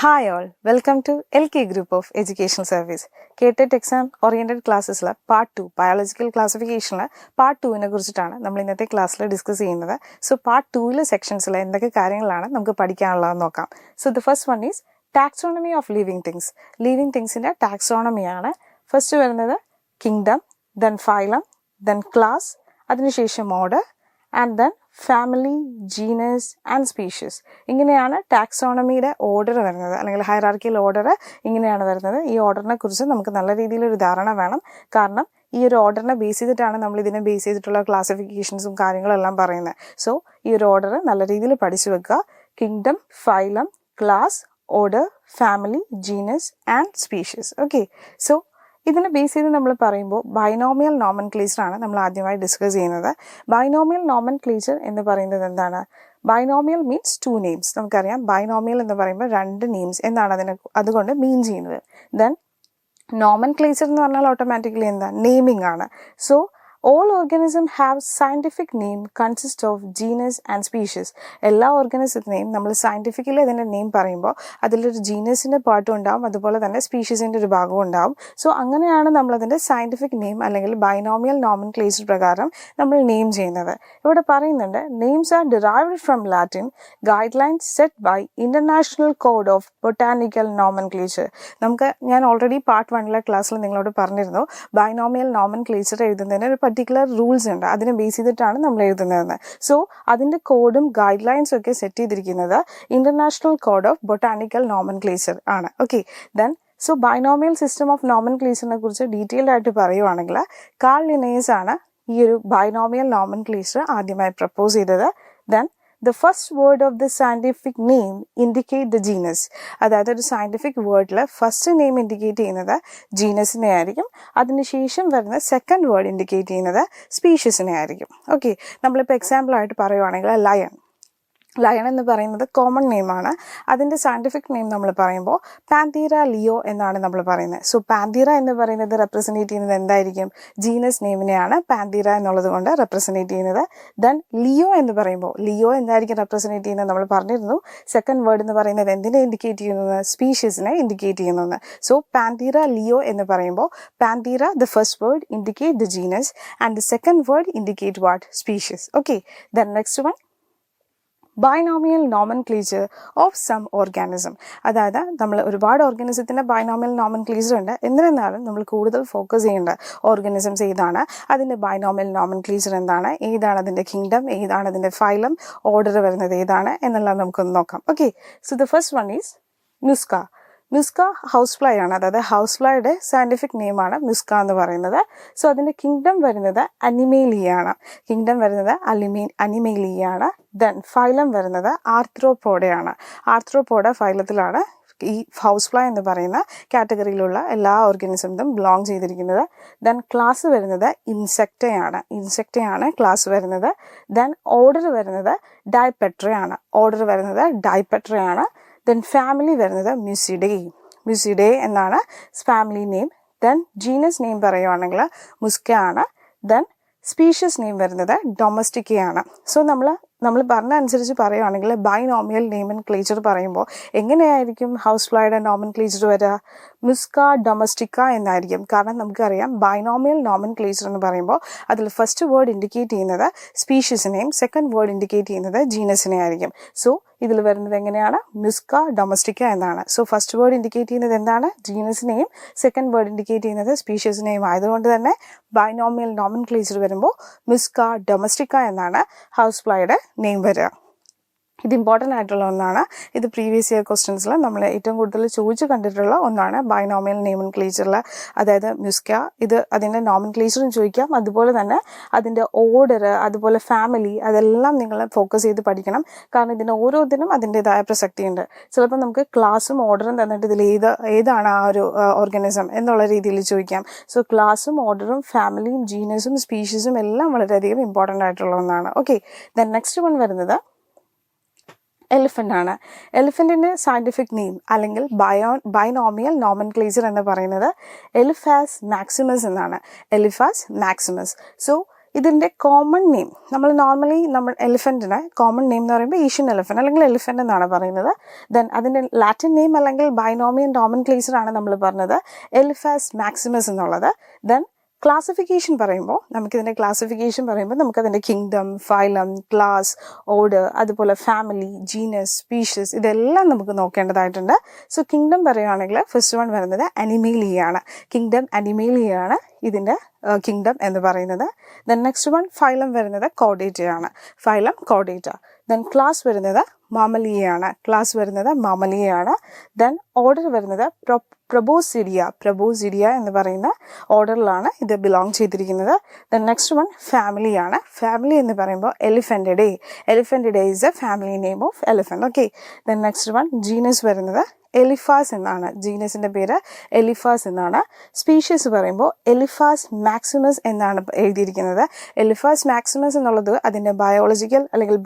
Hi all, welcome to LK Group of Educational Service. KTET exam oriented classes part 2 biological classification part 2 നെ കുറിച്ചിട്ടാണ് നമ്മൾ ഇന്നത്തെ ക്ലാസ്സിൽ discuss ചെയ്യുന്നത്. സോ പാർട്ട് 2 സെക്ഷൻസിൽ എന്തൊക്കെ കാര്യങ്ങളാണ് നമുക്ക് പഠിക്കാനുള്ളതെന്ന് നോക്കാം. So the first one is taxonomy of living things. Living തിങ്സിന്റെ ടാക്സോണമിയാണ്. ഫസ്റ്റ് വരുന്നത് kingdom, then phylum, then class, അതിനുശേഷം order and then family, genus and species. ഇങ്ങനെയാണ് ടാക്സോണമിയുടെ ഓർഡർ വരുന്നത്, അല്ലെങ്കിൽ ഹൈറാർക്കിയൽ ഓർഡർ ഇങ്ങനെയാണ് വരുന്നത്. ഈ ഓർഡറിനെ കുറിച്ച് നമുക്ക് നല്ല രീതിയിലൊരു ധാരണ വേണം. കാരണം ഈ ഒരു ഓർഡറിനെ ബേസ് ചെയ്തിട്ടാണ് നമ്മൾ ഇതിനെ ബേസ് ചെയ്തിട്ടുള്ള ക്ലാസിഫിക്കേഷൻസും കാര്യങ്ങളെല്ലാം പറയുന്നത്. സോ ഈ ഒരു ഓർഡർ നല്ല രീതിയിൽ പഠിച്ചു വെക്കുക. Kingdom, phylum, class, order, family, genus and species. Okay, so ഇതിനെ ബേസ് ചെയ്ത് നമ്മൾ പറയുമ്പോൾ ബൈനോമിയൽ നോമൻക്ലേച്ചർ ആണ് നമ്മൾ ആദ്യമായി ഡിസ്കസ് ചെയ്യുന്നത്. ബൈനോമിയൽ നോമൻക്ലേച്ചർ എന്ന് പറയുന്നത് എന്താണ്? Binomial means 2 names. നമുക്കറിയാം ബൈനോമിയൽ എന്ന് പറയുമ്പോൾ 2 names എന്നാണ് അതുകൊണ്ട് മീൻ ചെയ്യുന്നത്. ദെൻ നോമൻക്ലേച്ചർ എന്ന് പറഞ്ഞാൽ ഓട്ടോമാറ്റിക്കലി എന്താ? നെയിമിംഗ് ആണ്. So all organisms have scientific name consist of genus and species. എല്ലാ ഓർഗാനിസത്തിനെയും നമ്മൾ സയൻറ്റിഫിക്കലി അതിൻ്റെ നെയിം പറയുമ്പോൾ അതിലൊരു ജീനസിൻ്റെ പാർട്ടും ഉണ്ടാവും, അതുപോലെ തന്നെ സ്പീഷീസിൻ്റെ ഒരു ഭാഗവും ഉണ്ടാവും. സോ അങ്ങനെയാണ് നമ്മളതിൻ്റെ സയൻറ്റിഫിക് നെയിം അല്ലെങ്കിൽ ബൈനോമിയൽ നോമൻക്ലേച്ചർ പ്രകാരം നമ്മൾ നെയിം ചെയ്യുന്നത്. ഇവിടെ പറയുന്നുണ്ട് names are derived from Latin guidelines set by international code of botanical nomenclature. ഞാൻ ഓൾറെഡി പാർട്ട് 1 ക്ലാസ്സിൽ നിങ്ങളോട് പറഞ്ഞിരുന്നു ബൈനോമിയൽ നോമൻക്ലേച്ചർ എഴുതുന്നതിന് ഒരു പർട്ടിക്കുലർ റൂൾസ് ഉണ്ട്, അതിനെ ബേസ് ചെയ്തിട്ടാണ് നമ്മൾ എഴുതുന്നതെന്ന്. സോ അതിൻ്റെ കോഡും ഗൈഡ് ലൈൻസും ഒക്കെ സെറ്റ് ചെയ്തിരിക്കുന്നത് international code of botanical nomenclature ആണ്. Okay, then so binomial system of നോമൻക്ലേച്ചറിനെ കുറിച്ച് ഡീറ്റെയിൽഡ് ആയിട്ട് പറയുവാണെങ്കിൽ കാൾ ലിനേയസ് ആണ് ഈ ഒരു ബൈനോമിയൽ നോമൻക്ലേച്ചർ ആദ്യമായി പ്രപ്പോസ് ചെയ്തത്. Then the first word of the scientific name indicate the genus. അതായത് ഒരു സയൻറ്റിഫിക് വേർഡിൽ ഫസ്റ്റ് നെയിം ഇൻഡിക്കേറ്റ് ചെയ്യുന്നത് ജീനസിനെ ആയിരിക്കും, അതിനുശേഷം വരുന്ന സെക്കൻഡ് വേർഡ് ഇൻഡിക്കേറ്റ് ചെയ്യുന്നത് സ്പീഷ്യസിനെ ആയിരിക്കും. ഓക്കെ, നമ്മളിപ്പോൾ എക്സാമ്പിളായിട്ട് പറയുവാണെങ്കിൽ ലയൺ എന്ന് പറയുന്നത് കോമൺ നെയിമാണ്. അതിൻ്റെ സയൻറ്റിഫിക് നെയിം നമ്മൾ പറയുമ്പോൾ പാന്തീറ ലിയോ എന്നാണ് നമ്മൾ പറയുന്നത്. സോ പാന്തീറ എന്ന് പറയുന്നത് റെപ്രസെൻറ്റേറ്റ് ചെയ്യുന്നത് എന്തായിരിക്കും? ജീനസ് നെയിമിനെയാണ് പാന്തീറ എന്നുള്ളത് കൊണ്ട് റെപ്രസെൻറ്റേറ്റ് ചെയ്യുന്നത്. ദെൻ ലിയോ എന്ന് പറയുമ്പോൾ ലിയോ എന്തായിരിക്കും റെപ്രസെൻറ്റേറ്റ് ചെയ്യുന്നത് നമ്മൾ പറഞ്ഞിരുന്നു. സെക്കൻഡ് വേർഡ് എന്ന് പറയുന്നത് എന്തിനെ ഇൻഡിക്കേറ്റ് ചെയ്യുന്നത്? സ്പീഷ്യസിനെ ഇൻഡിക്കേറ്റ് ചെയ്യുന്നത്. സോ പാന്തീറ ലിയോ എന്ന് പറയുമ്പോൾ Panthera the first word indicate the genus and the second word indicate what? Species. Okay, then next one binomial nomenclature of some organism. അതായത് നമ്മൾ ഒരുപാട് ഓർഗാനിസത്തിൻ്റെ ബൈനോമിയൽ നോമൻക്ലേച്ചർ ഉണ്ട്. എന്നിരുന്നാലും നമ്മൾ കൂടുതൽ ഫോക്കസ് ചെയ്യേണ്ട ഓർഗാനിസംസ് ഏതാണ്, അതിൻ്റെ ബൈനോമിയൽ നോമൻക്ലേച്ചർ എന്താണ്, ഏതാണ് അതിൻ്റെ കിങ്ഡം, ഏതാണ് അതിൻ്റെ ഫൈലം, ഓർഡർ വരുന്നത് ഏതാണ് എന്നുള്ളത് നമുക്കൊന്ന് നോക്കാം. Okay, so the first one is Musca. Musca house fly ആണ്, അതായത് ഹൗസ് ഫ്ലൈയുടെ സയൻറ്റിഫിക് നെയിമാണ് മ്യൂസ്ക എന്ന് പറയുന്നത്. സോ അതിൻ്റെ കിങ്ഡം വരുന്നത് അനിമേലിയാണ്. കിങ്ഡം വരുന്നത് അനിമേലിയാണ്. ദെൻ ഫൈലം വരുന്നത് ആർത്രോപോഡയാണ്. ആർത്രോപോഡ ഫൈലത്തിലാണ് ഈ ഹൗസ് ഫ്ലൈ എന്ന് പറയുന്ന കാറ്റഗറിയിലുള്ള എല്ലാ ഓർഗാനിസത്തിനും ബിലോങ് ചെയ്തിരിക്കുന്നത്. ദെൻ ക്ലാസ് വരുന്നത് ഇൻസെക്റ്റയാണ് ക്ലാസ് വരുന്നത്. ദെൻ ഓർഡർ വരുന്നത് ഡൈപെട്രയാണ്. ദെൻ ഫാമിലി വരുന്നത് മ്യൂസിഡേ എന്നാണ് family name. Then genus name പറയുവാണെങ്കിൽ മുസ്ക ആണ്. ദെൻ സ്പീഷ്യസ് നെയിം വരുന്നത് ഡൊമസ്റ്റിക്കയാണ്. സോ നമ്മൾ പറഞ്ഞ അനുസരിച്ച് പറയുവാണെങ്കിൽ ബൈനോമിയൽ നോമൻക്ലേച്ചർ പറയുമ്പോൾ എങ്ങനെയായിരിക്കും ഹൗസ് ഫ്ലൈയുടെ നോമൻക്ലേച്ചർ വരിക? മ്യൂസ്ക ഡൊമസ്റ്റിക്ക എന്നായിരിക്കും. കാരണം നമുക്കറിയാം ബൈനോമിയൽ നോമൻക്ലേച്ചർ എന്ന് പറയുമ്പോൾ അതിൽ ഫസ്റ്റ് വേർഡ് ഇൻഡിക്കേറ്റ് ചെയ്യുന്നത് സ്പീഷ്യസിനെയും സെക്കൻഡ് വേർഡ് ഇൻഡിക്കേറ്റ് ചെയ്യുന്നത് ജീനസിനെ ആയിരിക്കും. സോ ഇതിൽ വരുന്നത് എങ്ങനെയാണ്? മ്യൂസ്ക ഡൊമസ്റ്റിക്ക എന്നാണ്. സോ ഫസ്റ്റ് വേർഡ് ഇൻഡിക്കേറ്റ് ചെയ്യുന്നത് എന്താണ്? ജീനസിനെയും സെക്കൻഡ് വേർഡ് ഇൻഡിക്കേറ്റ് ചെയ്യുന്നത് സ്പീഷ്യസിനെയും ആയതുകൊണ്ട് തന്നെ ബൈനോമിയൽ നോമൻക്ലേച്ചർ വരുമ്പോൾ മ്യൂസ്ക ഡൊമസ്റ്റിക്ക എന്നാണ് ഹൗസ് ഫ്ലൈയുടെ നെയിം വരിക. ഇത് ഇമ്പോർട്ടൻ്റ് ആയിട്ടുള്ള ഒന്നാണ്. ഇത് പ്രീവിയസ് ഇയർ ക്വസ്റ്റ്യൻസിൽ നമ്മൾ ഏറ്റവും കൂടുതൽ ചോദിച്ച് കണ്ടിട്ടുള്ള ഒന്നാണ് ബൈനോമിയൽ നോമൻക്ലേച്ചറിൽ. അതായത് മ്യൂസ്ക, ഇത് അതിൻ്റെ നോമൻക്ലേച്ചറും ചോദിക്കാം, അതുപോലെ തന്നെ അതിൻ്റെ ഓർഡർ, അതുപോലെ ഫാമിലി, അതെല്ലാം നിങ്ങൾ ഫോക്കസ് ചെയ്ത് പഠിക്കണം. കാരണം ഇതിന് ഓരോന്നിനും അതിൻ്റെതായ പ്രസക്തിയുണ്ട്. ചിലപ്പോൾ നമുക്ക് ക്ലാസ്സും ഓർഡറും തന്നിട്ട് ഇതിൽ ഏതാണ് ആ ഒരു ഓർഗാനിസം എന്നുള്ള രീതിയിൽ ചോദിക്കാം. സോ ക്ലാസ്സും ഓർഡറും ഫാമിലിയും ജീനസും സ്പീഷീസും എല്ലാം വളരെയധികം ഇമ്പോർട്ടൻ്റ് ആയിട്ടുള്ള ഒന്നാണ്. ഓക്കെ, ദെൻ നെക്സ്റ്റ് വൺ വരുന്നത് എലിഫൻ്റ് ആണ്. എലിഫൻറ്റിൻ്റെ സയൻറ്റിഫിക് നെയിം അല്ലെങ്കിൽ ബൈനോമിയൽ നോമൻക്ലേച്ചർ എന്ന് പറയുന്നത് എലിഫാസ് മാക്സിമസ് എന്നാണ്. സോ ഇതിൻ്റെ കോമൺ നെയിം നമ്മൾ നോർമലി എലിഫൻറ്റിന് കോമൺ നെയിം എന്ന് പറയുമ്പോൾ ഏഷ്യൻ എലിഫൻറ്റ് അല്ലെങ്കിൽ എലിഫൻറ്റ് എന്നാണ് പറയുന്നത്. ദെൻ അതിൻ്റെ ലാറ്റിൻ നെയിം അല്ലെങ്കിൽ ബൈനോമിയൽ നോമൻക്ലേച്ചർ ആണ് നമ്മൾ പറഞ്ഞത് എലിഫാസ് മാക്സിമസ് എന്നുള്ളത്. ദെൻ ക്ലാസിഫിക്കേഷൻ പറയുമ്പോൾ നമുക്കതിൻ്റെ കിങ്ഡം, ഫൈലം, ക്ലാസ്, ഓർഡർ, അതുപോലെ ഫാമിലി, ജീനസ്, സ്പീഷീസ് ഇതെല്ലാം നമുക്ക് നോക്കേണ്ടതായിട്ടുണ്ട്. സോ കിങ്ഡം പറയുകയാണെങ്കിൽ ഫസ്റ്റ് വൺ വരുന്നത് അനിമേലിയയാണ്. കിങ്ഡം അനിമേലിയയാണ് ഇതിൻ്റെ കിങ്ഡം എന്ന് പറയുന്നത്. ദെൻ നെക്സ്റ്റ് വൺ ഫൈലം വരുന്നത് കോർഡേറ്റയാണ്. Phylum Chordata. ദെൻ ക്ലാസ് വരുന്നത് മാമലിയയാണ്. ദെൻ ഓർഡർ വരുന്നത് പ്രൊബോസിഡിയ എന്ന് പറയുന്ന ഓർഡറിലാണ് ഇത് ബിലോങ് ചെയ്തിരിക്കുന്നത്. ദെൻ നെക്സ്റ്റ് വൺ ഫാമിലിയാണ്. ഫാമിലി എന്ന് പറയുമ്പോൾ Elephantidae is a family name of elephant. Okay. Then next one genus വരുന്നത് എലിഫാസ് എന്നാണ്. ജീനസിൻ്റെ പേര് എലിഫാസ് എന്നാണ്. സ്പീഷീസ് പറയുമ്പോൾ എലിഫാസ് മാക്സിമസ് എന്നാണ് എഴുതിയിരിക്കുന്നത്. എലിഫാസ് മാക്സിമസ് എന്നുള്ളത് അതിൻ്റെ ബയോളജിക്കൽ അല്ലെങ്കിൽ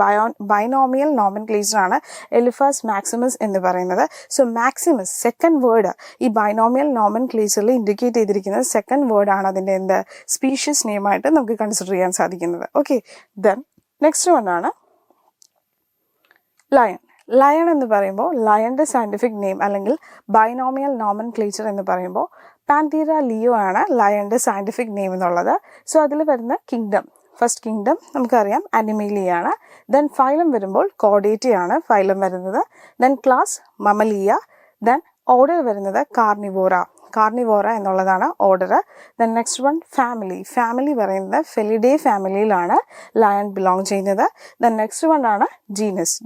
ബൈനോമിയൽ നോമൻക്ലേച്ചർ ആണ് എലിഫാസ് മാക്സിമസ് എന്ന് പറയുന്നത്. സോ മാക്സിമസ് സെക്കൻഡ് വേർഡ് ഈ ബൈനോമിയൽ നോമൻക്ലേച്ചറിൽ ഇൻഡിക്കേറ്റ് ചെയ്തിരിക്കുന്നത് സെക്കൻഡ് വേർഡാണ് അതിൻ്റെ സ്പീഷീസ് നെയിമായിട്ട് നമുക്ക് കൺസിഡർ ചെയ്യാൻ സാധിക്കുന്നത്. ഓക്കെ. ദെൻ നെക്സ്റ്റ് വൺ ആണ് ലയൺ എന്ന് പറയുമ്പോൾ ലയൻ്റെ സയൻറ്റിഫിക് നെയിം അല്ലെങ്കിൽ ബൈനോമിയൽ നോമൻക്ലേച്ചർ എന്ന് പറയുമ്പോൾ പാന്തീറ ലിയോ ആണ് ലയൻ്റെ സയൻറ്റിഫിക് നെയിം എന്നുള്ളത്. സോ അതിൽ വരുന്ന കിങ്ഡം, ഫസ്റ്റ് കിങ്ഡം നമുക്കറിയാം അനിമേലിയാണ്. ദെൻ ഫൈലം വരുമ്പോൾ കോർഡേറ്റയാണ് ഫൈലം വരുന്നത്. Then class Mammalia. Then order വരുന്നത് കാർണിവോറ എന്നുള്ളതാണ് order. Then next one family പറയുന്നത് ഫെലിഡേ ഫാമിലിയിലാണ് ലയൺ ബിലോങ് ചെയ്യുന്നത്. ദെൻ നെക്സ്റ്റ് വൺ ആണ്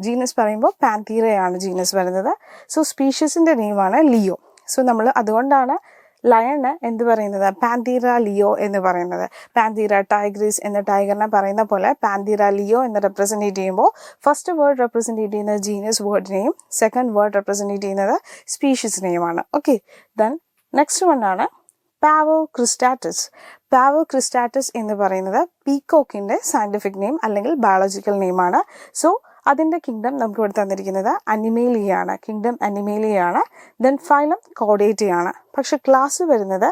ജീനസ് പറയുമ്പോൾ പാന്തീറയാണ് ജീനസ് വരുന്നത്. സോ സ്പീഷീസിൻ്റെ നെയിമാണ് ലിയോ. സോ നമ്മൾ അതുകൊണ്ടാണ് ലയണ് എന്ത് പറയുന്നത് പാന്തീറ ലിയോ എന്ന് പറയുന്നത്. പാന്തീറ ടൈഗ്രിസ് എന്ന ടൈഗറിനെ പറയുന്ന പോലെ പാന്തീറ ലിയോ എന്ന് റെപ്രസെൻറ്റേറ്റ് ചെയ്യുമ്പോൾ ഫസ്റ്റ് വേർഡ് റെപ്രസെൻറ്റേറ്റ് ചെയ്യുന്നത് ജീനസ് വേർഡിനെയും സെക്കൻഡ് വേർഡ് റെപ്രസെൻറ്റേറ്റ് ചെയ്യുന്നത് സ്പീഷീസിനെയുമാണ്. ഓക്കെ. ദെൻ നെക്സ്റ്റ് വൺ ആണ് പാവോ ക്രിസ്റ്റാറ്റസ് എന്ന് പറയുന്നത് പീകോക്കിൻ്റെ സയൻറ്റിഫിക് നെയിം അല്ലെങ്കിൽ ബയോളജിക്കൽ നെയിമാണ്. സോ അതിൻ്റെ കിങ്ഡം നമുക്ക് ഇവിടെ തന്നിരിക്കുന്നത് അനിമേലിയയാണ്. Then phylum കോർഡേറ്റയാണ്. പക്ഷെ ക്ലാസ് വരുന്നത്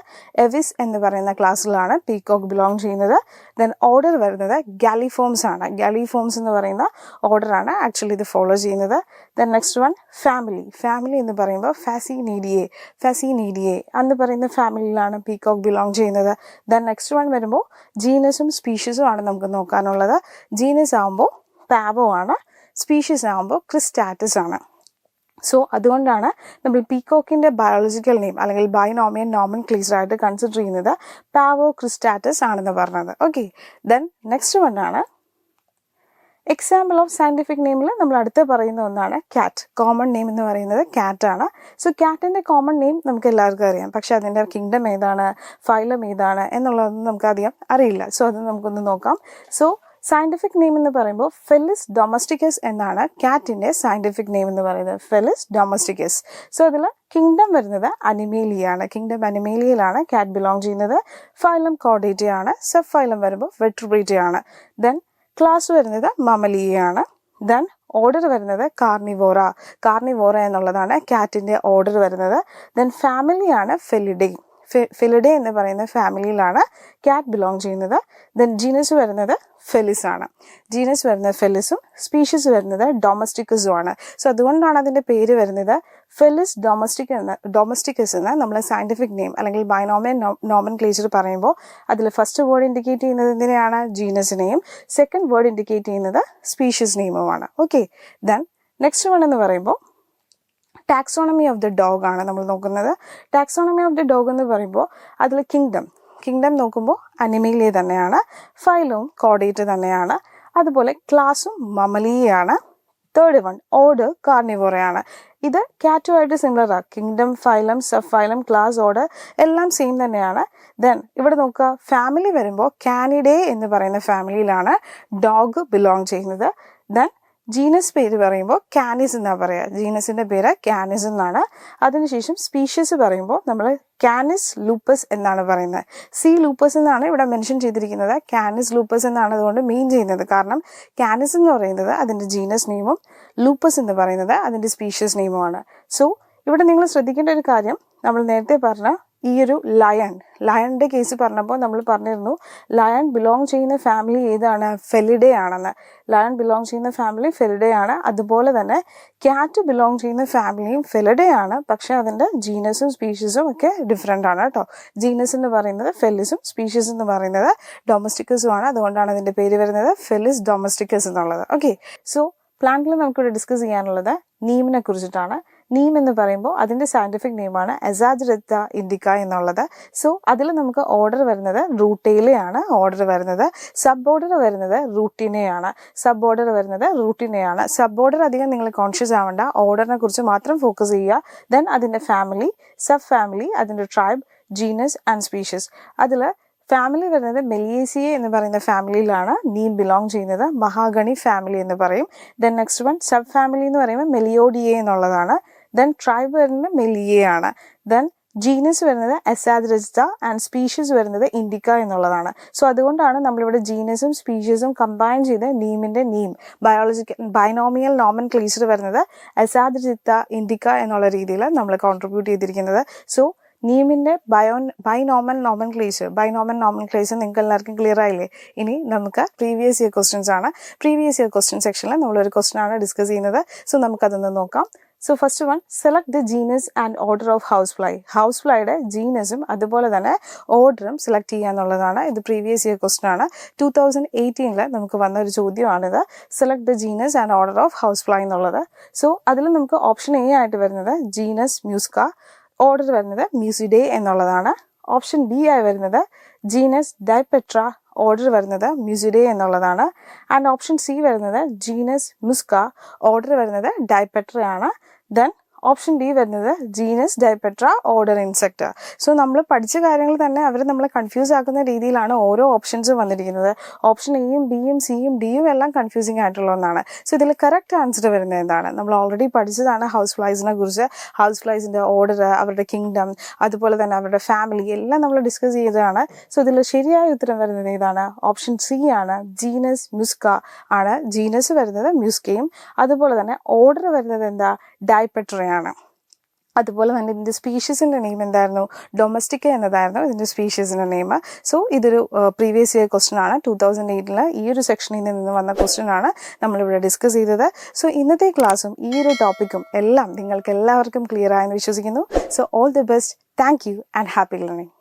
എവിസ് എന്ന് പറയുന്ന ക്ലാസ്സിലാണ് പീകോക്ക് ബിലോങ് ചെയ്യുന്നത്. ദെൻ ഓർഡർ വരുന്നത് ഗാലിഫോംസ് ആണ്. ഗാലിഫോംസ് എന്ന് പറയുന്ന ഓർഡറാണ് ആക്ച്വലി ഇത് ഫോളോ ചെയ്യുന്നത്. ദെൻ നെക്സ്റ്റ് വൺ ഫാമിലി എന്ന് പറയുമ്പോൾ ഫാസിനീഡിയേ എന്ന് പറയുന്ന ഫാമിലിയിലാണ് പീകോക്ക് ബിലോങ് ചെയ്യുന്നത്. ദെൻ നെക്സ്റ്റ് വൺ വരുമ്പോൾ ജീനസും സ്പീഷീസും ആണ് നമുക്ക് നോക്കാനുള്ളത്. ജീനസ് ആകുമ്പോൾ പാവോ ആണ്, സ്പീഷീസ് ആകുമ്പോൾ ക്രിസ്റ്റാറ്റസ് ആണ്. സോ അതുകൊണ്ടാണ് നമ്മൾ പീകോക്കിൻ്റെ ബയോളജിക്കൽ നെയിം അല്ലെങ്കിൽ ബൈനോമിയൽ നോമൻക്ലേച്ചർ ആയിട്ട് കൺസിഡർ ചെയ്യുന്നത് പാവോ ക്രിസ്റ്റാറ്റസ് ആണെന്ന് പറഞ്ഞത്. ഓക്കെ. ദെൻ നെക്സ്റ്റ് വൺ ആണ് എക്സാമ്പിൾ ഓഫ് സയൻറ്റിഫിക് നെയിമിൽ നമ്മൾ അടുത്ത് പറയുന്ന ഒന്നാണ് ക്യാറ്റ്. കോമൺ നെയിം എന്ന് പറയുന്നത് ക്യാറ്റ് ആണ്. സോ ക്യാറ്റിൻ്റെ കോമൺ നെയിം നമുക്ക് എല്ലാവർക്കും അറിയാം. പക്ഷെ അതിൻ്റെ കിങ്ഡം ഏതാണ്, ഫൈലം ഏതാണ് എന്നുള്ളതൊന്നും നമുക്ക് അധികം അറിയില്ല. സോ അത് നമുക്കൊന്ന് നോക്കാം. സോ സയൻറ്റിഫിക് നെയിം എന്ന് പറയുമ്പോൾ ഫെലിസ് ഡൊമസ്റ്റിക്കസ് എന്നാണ് ക്യാറ്റിൻ്റെ സയൻറ്റിഫിക് നെയിം എന്ന് പറയുന്നത്, ഫെലിസ് ഡൊമസ്റ്റിക്കസ്. സോ അതിൽ കിങ്ഡം വരുന്നത് അനിമേലിയാണ്. കിങ്ഡം അനിമേലിയയിലാണ് ക്യാറ്റ് ബിലോങ് ചെയ്യുന്നത്. ഫൈലം കോർഡേറ്റയാണ്. സബ് ഫൈലം വരുമ്പോൾ വെട്രിബ്രേറ്റയാണ്. ദെൻ ക്ലാസ് വരുന്നത് മമലിയയാണ്. ദെൻ ഓർഡർ വരുന്നത് കാർണിവോറ എന്നുള്ളതാണ് ക്യാറ്റിൻ്റെ ഓർഡർ വരുന്നത്. ദെൻ ഫാമിലിയാണ് ഫെലിഡേ എന്ന് പറയുന്ന ഫാമിലിയിലാണ് ക്യാറ്റ് ബിലോങ് ചെയ്യുന്നത്. ദെൻ ജീനസ് വരുന്നത് ഫെലിസ് ആണ്. ജീനസ് വരുന്നത് ഫെലിസും സ്പീഷീസ് വരുന്നത് ഡൊമസ്റ്റിക്കസും ആണ്. സോ അതുകൊണ്ടാണ് അതിൻ്റെ പേര് വരുന്നത് ഫെലിസ് ഡൊമസ്റ്റിക്കസ് എന്ന് നമ്മൾ സയൻറ്റിഫിക് നെയിം അല്ലെങ്കിൽ ബൈനോമിയൽ നോമൻക്ലേച്ചർ പറയുമ്പോൾ അതിൽ ഫസ്റ്റ് വേർഡ് ഇൻഡിക്കേറ്റ് ചെയ്യുന്നത് എന്തിനെയാണ്, ജീനസിനെയും. സെക്കൻഡ് വേർഡ് ഇൻഡിക്കേറ്റ് ചെയ്യുന്നത് സ്പീഷീസ് നെയിമുമാണ്. ഓക്കെ. ദെൻ നെക്സ്റ്റ് വൺ എന്ന് പറയുമ്പോൾ ടാക്സോണമി ഓഫ് ദ ഡോഗ് ആണ് നമ്മൾ നോക്കുന്നത്. ടാക്സോണമി ഓഫ് ദ ഡോഗ് എന്ന് പറയുമ്പോൾ അതിൽ കിങ്ഡം നോക്കുമ്പോൾ അനിമേലിയ തന്നെയാണ്, ഫൈലവും കോർഡേറ്റ് തന്നെയാണ്, അതുപോലെ ക്ലാസും മമലിയാണ്. തേർഡ് വൺ ഓർഡർ കാർണിവോറയാണ്. ഇത് ക്യാറ്റുമായിട്ട് സിമിലറാണ്. Kingdom, phylum, sub phylum, class, order എല്ലാം സെയിം തന്നെയാണ്. ദെൻ ഇവിടെ നോക്കുക, ഫാമിലി വരുമ്പോൾ കാനിഡേ എന്ന് പറയുന്ന ഫാമിലിയിലാണ് ഡോഗ് ബിലോങ് ചെയ്യുന്നത്. ദെൻ ജീനസ് പേര് പറയുമ്പോൾ കാനിസ് എന്നാണ് പറയുക. ജീനസിൻ്റെ പേര് കാനിസ് എന്നാണ്. അതിനുശേഷം സ്പീഷീസ് പറയുമ്പോൾ നമ്മൾ കാനിസ് ലൂപ്പസ് എന്നാണ് പറയുന്നത്. സി ലൂപ്പസ് എന്നാണ് ഇവിടെ മെൻഷൻ ചെയ്തിരിക്കുന്നത്. കാനിസ് ലൂപ്പസ് എന്നാണ് അതുകൊണ്ട് മീൻ ചെയ്യുന്നത്. കാരണം കാനിസ് എന്ന് പറയുന്നത് അതിൻ്റെ ജീനസ് നെയിമും ലൂപ്പസ് എന്ന് പറയുന്നത് അതിൻ്റെ സ്പീഷീസ് നെയിമുമാണ്. സോ ഇവിടെ നിങ്ങൾ ശ്രദ്ധിക്കേണ്ട ഒരു കാര്യം, നമ്മൾ നേരത്തെ പറഞ്ഞ ഈ ഒരു ലയണിൻ്റെ കേസ് പറഞ്ഞപ്പോൾ നമ്മൾ പറഞ്ഞിരുന്നു ലയൺ ബിലോങ് ചെയ്യുന്ന ഫാമിലി ഏതാണ്, ഫെലിഡേ ആണെന്ന്. ലയൺ ബിലോങ് ചെയ്യുന്ന ഫാമിലി ഫെലിഡേ ആണ്. അതുപോലെ തന്നെ ക്യാറ്റ് ബിലോങ് ചെയ്യുന്ന ഫാമിലിയും ഫെലിഡേ ആണ്. പക്ഷേ അതിൻ്റെ ജീനസും സ്പീഷീസും ഒക്കെ ഡിഫറെൻ്റ് ആണ് കേട്ടോ. ജീനസ് എന്ന് പറയുന്നത് ഫെലിസും സ്പീഷീസ് എന്ന് പറയുന്നത് ഡൊമസ്റ്റിക്കസും ആണ്. അതുകൊണ്ടാണ് അതിൻ്റെ പേര് വരുന്നത് ഫെലിസ് ഡൊമസ്റ്റിക്കസ് എന്നുള്ളത്. ഓക്കെ, സോ പ്ലാന്റിൽ നമുക്കിവിടെ ഡിസ്കസ് ചെയ്യാനുള്ളത് നീമിനെ കുറിച്ചിട്ടാണ്. നീം എന്ന് പറയുമ്പോൾ അതിൻ്റെ സയൻറ്റിഫിക് നെയിമാണ് അസാജിറത്ത ഇൻഡിക്ക എന്നുള്ളത്. സോ അതിൽ നമുക്ക് ഓർഡർ വരുന്നത് റൂട്ടയിലെയാണ് ഓർഡർ വരുന്നത്. സബ് ഓർഡർ വരുന്നത് റൂട്ടിനെയാണ്. സബ് ഓർഡർ അധികം നിങ്ങൾ കോൺഷ്യസ് ആവേണ്ട, ഓർഡറിനെ കുറിച്ച് മാത്രം ഫോക്കസ് ചെയ്യുക. ദെൻ അതിൻ്റെ ഫാമിലി, സബ് ഫാമിലി, അതിൻ്റെ ട്രൈബ്, ജീനസ് ആൻഡ് സ്പീഷീസ്. അതിൽ ഫാമിലി വരുന്നത് മെലിയേസിയെ എന്ന് പറയുന്ന ഫാമിലിയിലാണ് നീം ബിലോങ് ചെയ്യുന്നത്. മഹാഗണി ഫാമിലി എന്ന് പറയും. Then next one sub family എന്ന് പറയുമ്പോൾ മെലിയോഡിയെ എന്നുള്ളതാണ്. ദെൻ ട്രൈബ് വരുന്നത് മെലിയെ ആണ്. ദെൻ ജീനസ് വരുന്നത് അസാജിറത്ത ആൻഡ് സ്പീഷീസ് വരുന്നത് ഇൻഡിക്ക എന്നുള്ളതാണ്. സോ അതുകൊണ്ടാണ് നമ്മളിവിടെ ജീനസും സ്പീഷീസും കമ്പൈൻ ചെയ്ത് നീമിൻ്റെ ബൈനോമിയൽ നോമൻക്ലേച്ചർ വരുന്നത് അസാജിറത്ത ഇൻഡിക്ക എന്നുള്ള രീതിയിൽ നമ്മൾ കോൺട്രിബ്യൂട്ട് ചെയ്തിരിക്കുന്നത്. സോ നീമിൻ്റെ ബൈനോമൽ നോമൻക്ലേച്ചർ നിങ്ങൾക്ക് എല്ലാവർക്കും ക്ലിയർ ആയില്ലേ? ഇനി നമുക്ക് പ്രീവിയസ് ഇയർ ക്വസ്റ്റ്യൻസ് ആണ്. പ്രീവിയസ് ഇയർ ക്വസ്റ്റ്യൻ സെക്ഷനിൽ നമ്മളൊരു ക്വസ്റ്റ്യൻ ആണ് ഡിസ്കസ് ചെയ്യുന്നത്. സോ നമുക്കതൊന്ന് നോക്കാം. So first one, select the genus and order of house fly. House ഫ്ലൈയുടെ ജീനസും അതുപോലെ തന്നെ ഓർഡറും സെലക്ട് ചെയ്യുക എന്നുള്ളതാണ്. ഇത് പ്രീവിയസ് ഇയർ ക്വസ്റ്റ്യൻ ആണ്. 2018 നമുക്ക് വന്ന ഒരു ചോദ്യമാണിത്. Select the genus and order of house fly എന്നുള്ളത്. സോ അതിൽ നമുക്ക് ഓപ്ഷൻ എ ആയിട്ട് വരുന്നത് ജീനസ് മ്യൂസ്ക, ഓർഡർ വരുന്നത് മ്യൂസിഡേ എന്നുള്ളതാണ്. ഓപ്ഷൻ ബി ആയി വരുന്നത് ജീനസ് ഡൈപെട്ര, ഓർഡർ വരുന്നത് മ്യൂസിഡേ എന്നുള്ളതാണ്. ആൻഡ് ഓപ്ഷൻ സി വരുന്നത് ജീനസ് മുസ്ക, ഓർഡർ വരുന്നത് ഡൈപെട്രയാണ്. ദെൻ ഓപ്ഷൻ ഡി വരുന്നത് ജീനസ് ഡൈപെട്ര, ഓർഡർ ഇൻസെക്ട്. സോ നമ്മൾ പഠിച്ച കാര്യങ്ങൾ തന്നെ അവർ നമ്മളെ കൺഫ്യൂസ് ആക്കുന്ന രീതിയിലാണ് ഓരോ ഓപ്ഷൻസും വന്നിരിക്കുന്നത്. ഓപ്ഷൻ എയും ബിയും സിയും ഡിയും എല്ലാം കൺഫ്യൂസിങ് ആയിട്ടുള്ള ഒന്നാണ്. സോ ഇതിൽ കറക്റ്റ് ആൻസർ വരുന്നത് എന്താണ്? നമ്മൾ ഓൾറെഡി പഠിച്ചതാണ് ഹൗസ് ഫ്ലൈസിനെ കുറിച്ച്. ഹൗസ് ഫ്ലൈസിൻ്റെ ഓർഡർ, അവരുടെ കിങ്ഡം, അതുപോലെ തന്നെ അവരുടെ ഫാമിലി എല്ലാം നമ്മൾ ഡിസ്കസ് ചെയ്തതാണ്. സോ ഇതിൽ ശരിയായ ഉത്തരം വരുന്നത് ഏതാണ്? ഓപ്ഷൻ സി ആണ്, ജീനസ് മ്യൂസ്ക ആണ്. ജീനസ് വരുന്നത് മ്യൂസ്കയും അതുപോലെ തന്നെ ഓർഡർ വരുന്നത് എന്താ? ഡൈപെട്രയാണ്. അതുപോലെ തന്നെ ഇതിൻ്റെ സ്പീഷീസിൻ്റെ നെയിം എന്തായിരുന്നു? ഡൊമസ്റ്റിക്ക എന്നതായിരുന്നു ഇതിൻ്റെ സ്പീഷീസിൻ്റെ നെയിം. സോ ഇതൊരു പ്രീവിയസ് ഇയർ ക്വസ്റ്റ്യൻ ആണ്. 2008 ഈ ഒരു സെക്ഷനിൽ നിന്ന് വന്ന ക്വസ്റ്റ്യൻ ആണ് നമ്മളിവിടെ ഡിസ്കസ് ചെയ്തത്. സോ ഇന്നത്തെ ക്ലാസ്സും ഈ ഒരു ടോപ്പിക്കും എല്ലാം നിങ്ങൾക്ക് എല്ലാവർക്കും ക്ലിയർ ആയെന്ന് വിശ്വസിക്കുന്നു. So all the best. Thank you and happy learning.